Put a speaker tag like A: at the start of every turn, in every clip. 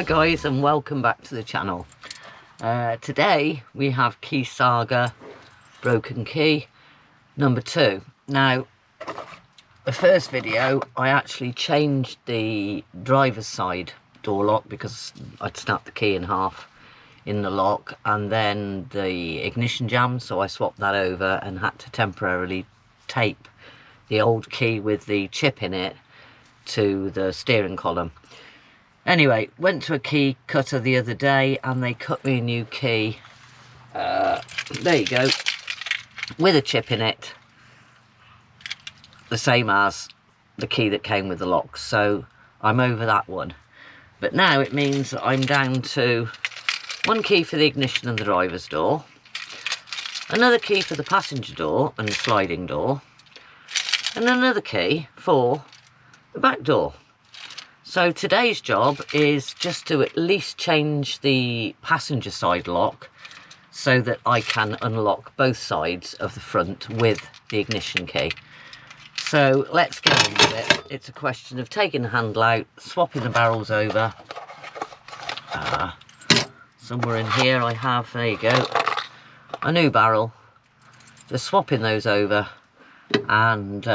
A: guys, and welcome back to the channel. Today we have Key Saga Broken Key number 2. Now, the first video I actually changed the driver's side door lock because I'd snapped the key in half in the lock, and then the ignition jammed, so I swapped that over and had to temporarily tape the old key with the chip in it to the steering column. Anyway, went to a key cutter the other day and they cut me a new key. There you go, with a chip in it, the same as the key that came with the lock. So I'm over that one. But now it means that I'm down to one key for the ignition and the driver's door, another key for the passenger door and the sliding door, and another key for the back door. So today's job is just to at least change the passenger side lock so that I can unlock both sides of the front with the ignition key. So let's get on with it. It's a question of taking the handle out, swapping the barrels over. Somewhere in here I have, there you go, a new barrel. Just swapping those over, and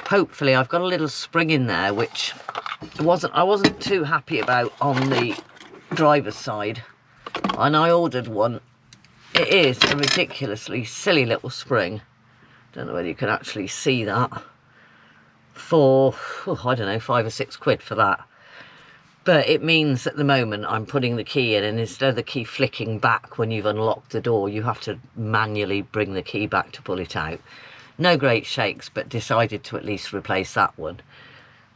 A: hopefully I've got a little spring in there which I wasn't too happy about on the driver's side, and I ordered one. It is a ridiculously silly little spring. Don't know whether you can actually see that, for I don't know, £5 or £6 for that. But it means at the moment I'm putting the key in, and instead of the key flicking back when you've unlocked the door, you have to manually bring the key back to pull it out. No great shakes, but decided to at least replace that one.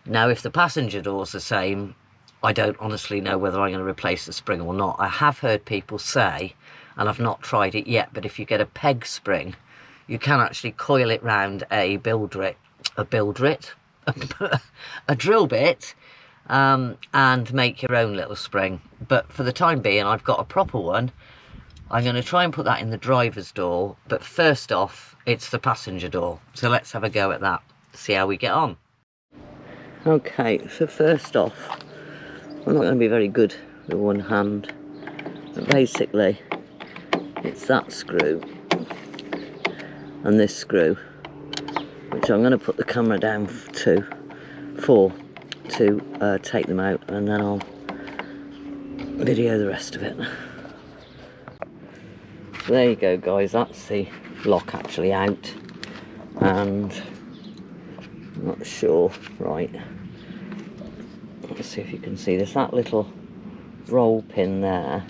A: Now, if the passenger door's the same, I don't honestly know whether I'm going to replace the spring or not. I have heard people say, and I've not tried it yet, but if you get a peg spring, you can actually coil it round a drill bit, and make your own little spring. But for the time being, I've got a proper one. I'm going to try and put that in the driver's door, but first off, it's the passenger door. So let's have a go at that, see how we get on. Okay, so first off, I'm not going to be very good with one hand, but basically it's that screw and this screw, which I'm going to put the camera down to take them out, and then I'll video the rest of it. So there you go guys, that's the lock actually out, and I'm not sure, right, let's see if you can see, there's that little roll pin there,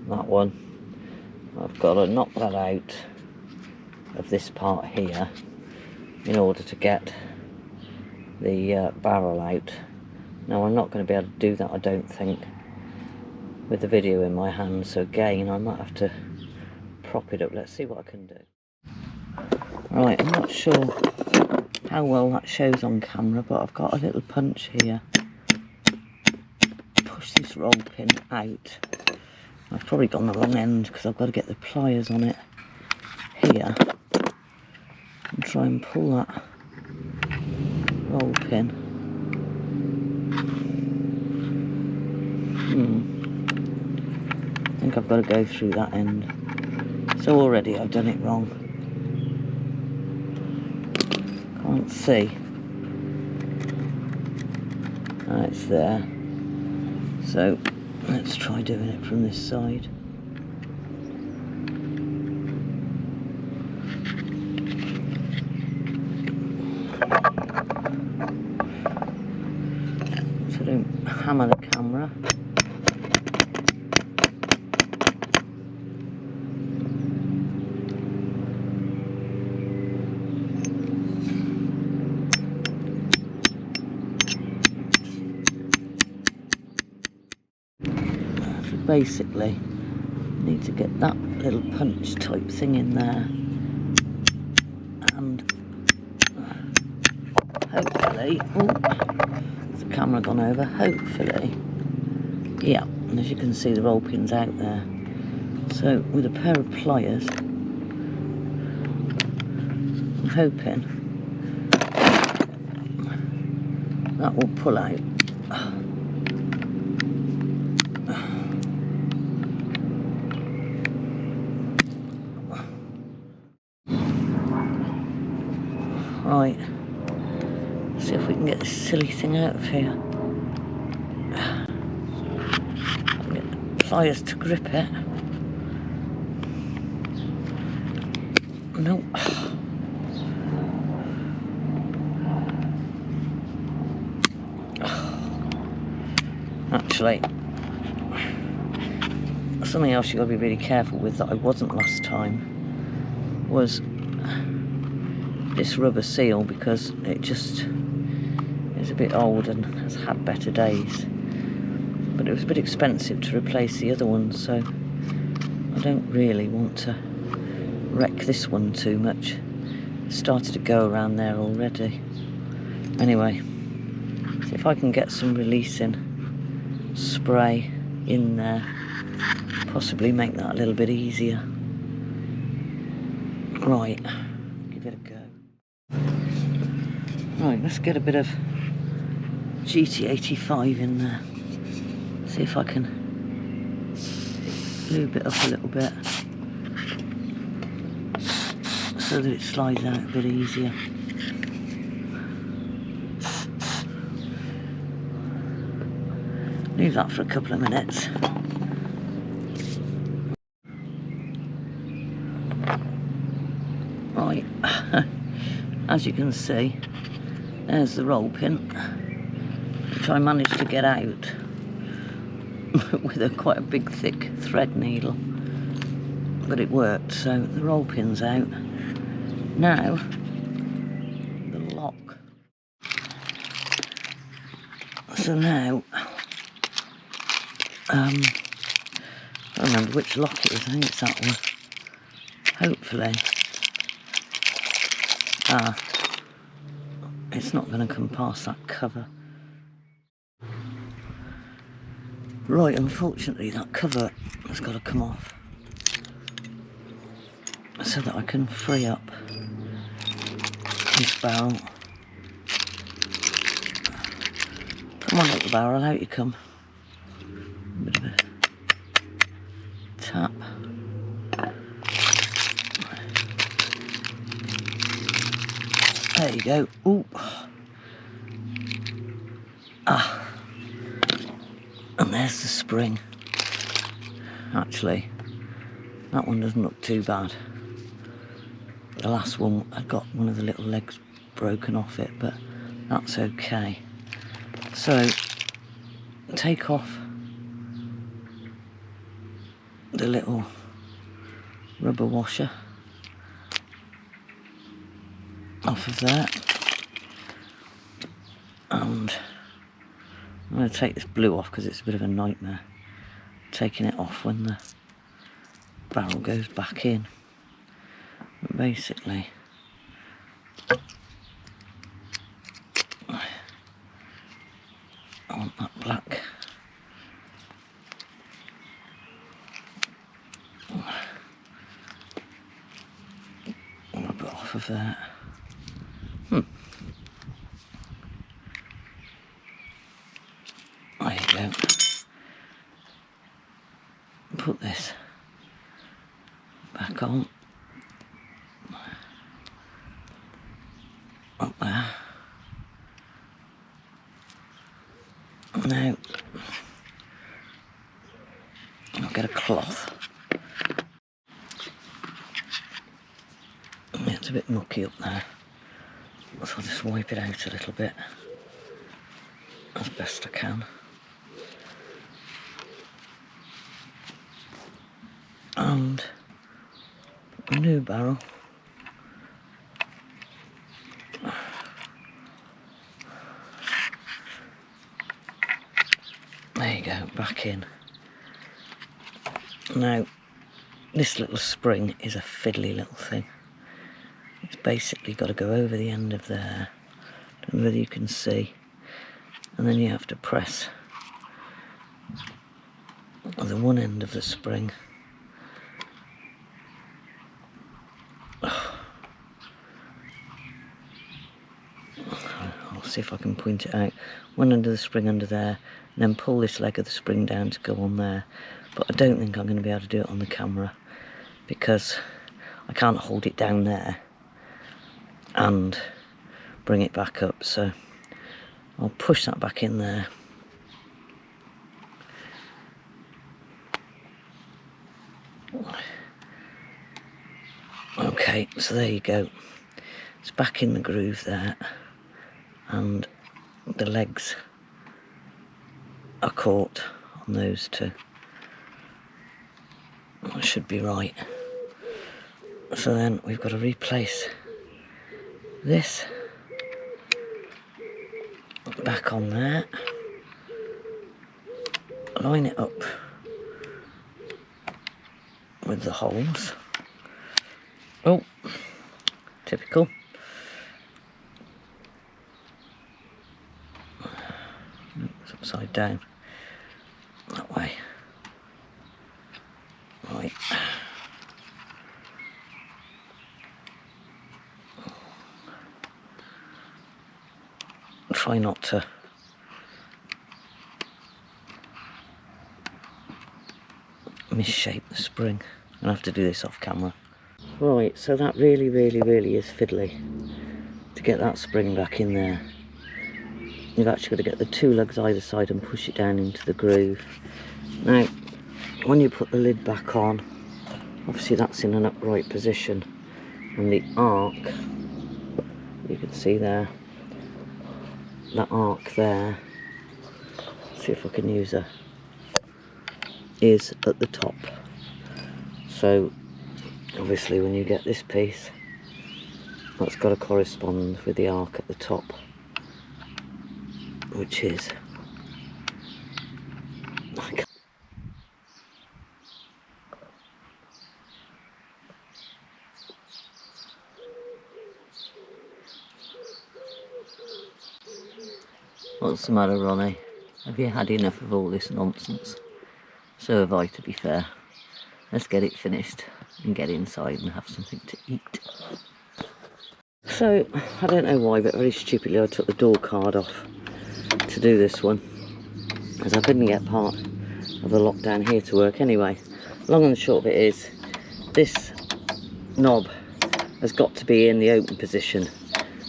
A: that one. I've got to knock that out of this part here in order to get the barrel out. Now, I'm not going to be able to do that, I don't think, with the video in my hand, so again I might have to prop it up. Let's see what I can do. Right, I'm not sure how well that shows on camera, but I've got a little punch here. Push this roll pin out. I've probably gone the wrong end because I've got to get the pliers on it here and try and pull that roll pin. I think I've got to go through that end. So already I've done it wrong. Can't see. It's there. So let's try doing it from this side. So don't hammer the camera. Basically, need to get that little punch type thing in there, and hopefully, has the camera gone over? Hopefully, yeah, and as you can see the roll pin's out there. So with a pair of pliers, I'm hoping that will pull out silly thing out of here. Get the pliers to grip it. No. Actually, something else you've got to be really careful with that I wasn't last time was this rubber seal, because it just is a bit old and has had better days. But it was a bit expensive to replace the other one, so I don't really want to wreck this one too much. It started to go around there already. Anyway, see if I can get some releasing spray in there, possibly make that a little bit easier. Right, give it a go. Right, let's get a bit of GT85 in there. See if I can lube it up a little bit so that it slides out a bit easier. Leave that for a couple of minutes. Right, as you can see, there's the roll pin, which I managed to get out with quite a big thick thread needle, but it worked. So the roll pin's out. Now the lock. So now I don't remember which lock it is. I think it's that one. Hopefully. It's not going to come past that cover. Right, unfortunately that cover has got to come off so that I can free up this barrel. Come on, little barrel, out you come. A bit of a tap. There you go. Ooh. And there's the spring. Actually, that one doesn't look too bad. The last one, I got one of the little legs broken off it, but that's okay. So, take off the little rubber washer off of there, and I'm going to take this blue off because it's a bit of a nightmare taking it off when the barrel goes back in. But basically, I want that black rubber off of there. There you go. Put this back on. Up there. Now, I'll get a cloth. It's a bit mucky up there, so I'll just wipe it out a little bit as best I can. And a new barrel. There you go, back in. Now, this little spring is a fiddly little thing. It's basically got to go over the end of there. Don't know whether you can see. And then you have to press the one end of the spring. I'll see if I can point it out. One end of the spring under there, and then pull this leg of the spring down to go on there. But I don't think I'm going to be able to do it on the camera because I can't hold it down there and bring it back up. So I'll push that back in there. Okay, so there you go. It's back in the groove there, and the legs are caught on those two. That should be right. So then we've got to replace this back on there, line it up with the holes. Oh, typical. It's upside down. That way. Right. Try not to misshape the spring. I'm gonna have to do this off camera. Right, so that really is fiddly to get that spring back in there. You've actually got to get the two lugs either side and push it down into the groove. Now, when you put the lid back on, obviously that's in an upright position, and the arc, you can see there, that arc there, see if I can use a, is at the top. So obviously when you get this piece, that's got to correspond with the arc at the top, which is like, what's the matter, Ronnie? Have you had enough of all this nonsense? So have I, to be fair. Let's get it finished and get inside and have something to eat. So, I don't know why, but very stupidly I took the door card off to do this one, as I couldn't get part of the lock down here to work anyway. Long and the short of it is, this knob has got to be in the open position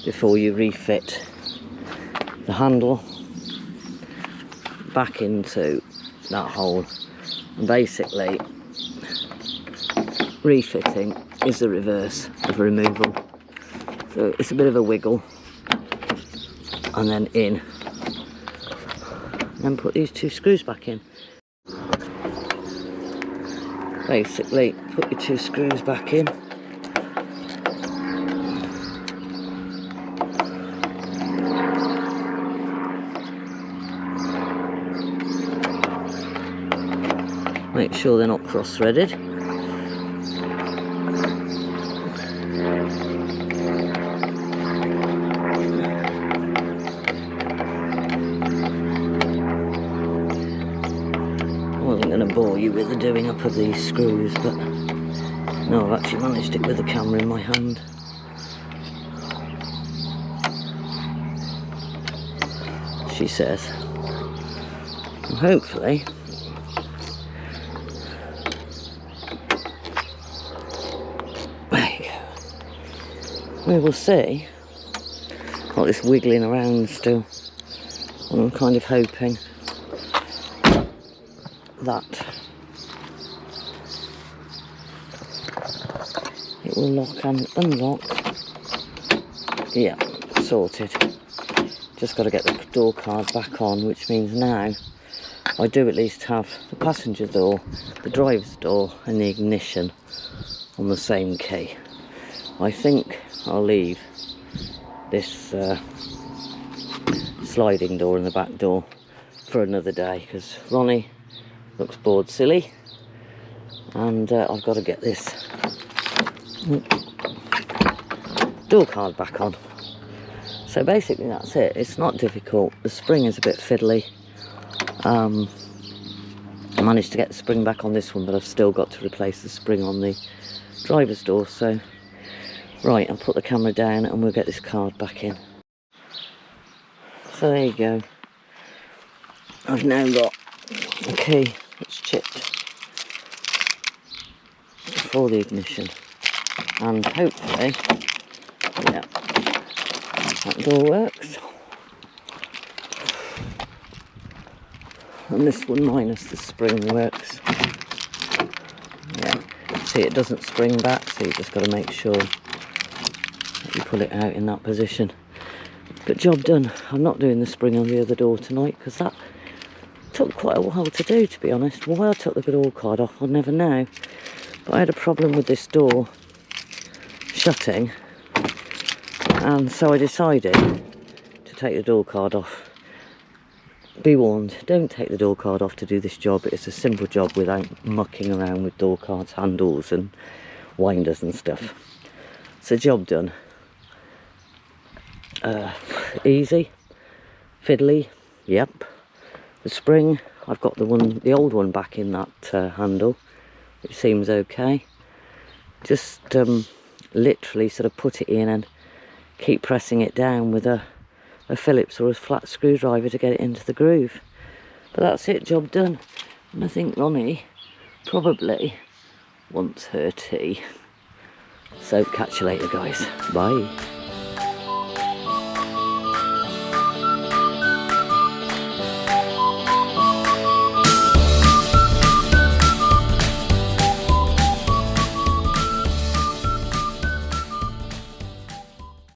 A: before you refit the handle back into that hole. And basically, refitting is the reverse of removal. So it's a bit of a wiggle, and then in, and then put these two screws back in. Basically, put your two screws back in. Make sure they're not cross-threaded. I wasn't going to bore you with the doing up of these screws, but no, I've actually managed it with the camera in my hand. She says. And hopefully we will see. Got this wiggling around still, and I'm kind of hoping that it will lock and unlock. Yeah, sorted. Just got to get the door card back on, which means now I do at least have the passenger door, the driver's door and the ignition on the same key. I think I'll leave this sliding door and the back door for another day, because Ronnie looks bored silly, and I've got to get this door card back on. So basically that's it. It's not difficult. The spring is a bit fiddly. I managed to get the spring back on this one, but I've still got to replace the spring on the driver's door. So right, I'll put the camera down and we'll get this card back in. So there you go. I've now got a key that's chipped for the ignition, and hopefully, yeah, that door works. and this one minus the spring works. Yeah, see, it doesn't spring back, so you just got to make sure that you pull it out in that position. But job done. I'm not doing the spring on the other door tonight because that took quite a while to do, to be honest. Why I took the door card off, I'll never know. But I had a problem with this door shutting, and so I decided to take the door card off. Be warned, don't take the door card off to do this job. It's a simple job without mucking around with door cards, handles and winders and stuff. So job done. Easy, fiddly, yep. The spring, I've got the old one back in that handle, which seems okay. Just literally sort of put it in and keep pressing it down with a Phillips or a flat screwdriver to get it into the groove. But that's it, job done. And I think Ronnie probably wants her tea. So catch you later, guys. Bye.